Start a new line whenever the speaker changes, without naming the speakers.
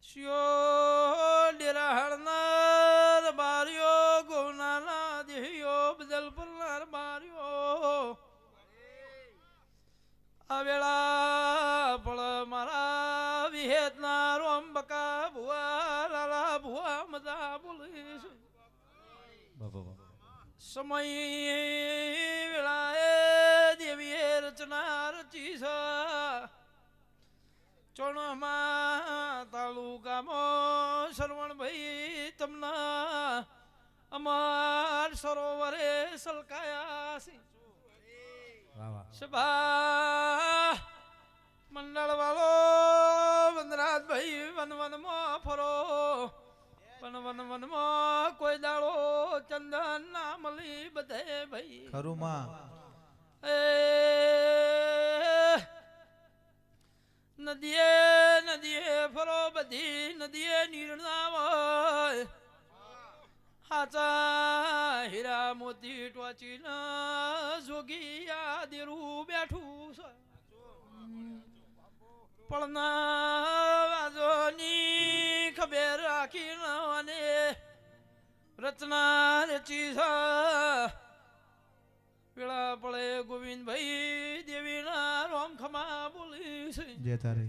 શિયો ડેરા હળનાર બાર્યો ગોનાના દેહ્યો બદલ પરનાર બાર્યો આ વેળા પળ મારા વિહેતના રોમ બકા ભુવા લાલા ભુવા મજા બોલીશ સમય વેળાએ દેવીએ રચના રચી છે ચોણમાં તાલુકામાં શરવણભાઈ તમના અમાર સરોવરે સલકાયા છે સભા મંડળ વાળો વનરાજભાઈ વનમાં ફરો પણ વનમાં કોઈ દાડો ચંદન ના મળી બધે ભાઈ
ખરું માં
નદીએ નદીએ ફરો બધી નદીએ નીરના હોય હાચા હીરા મોતી ટોચી ના જોગી આ દેરું બેઠું છે પણ વાજોની ખબર રાખી અને રચના રચી છે પેલા પડે ગોવિંદભાઈ દેવીના રોમ ખમા બોલી છે
જય તારે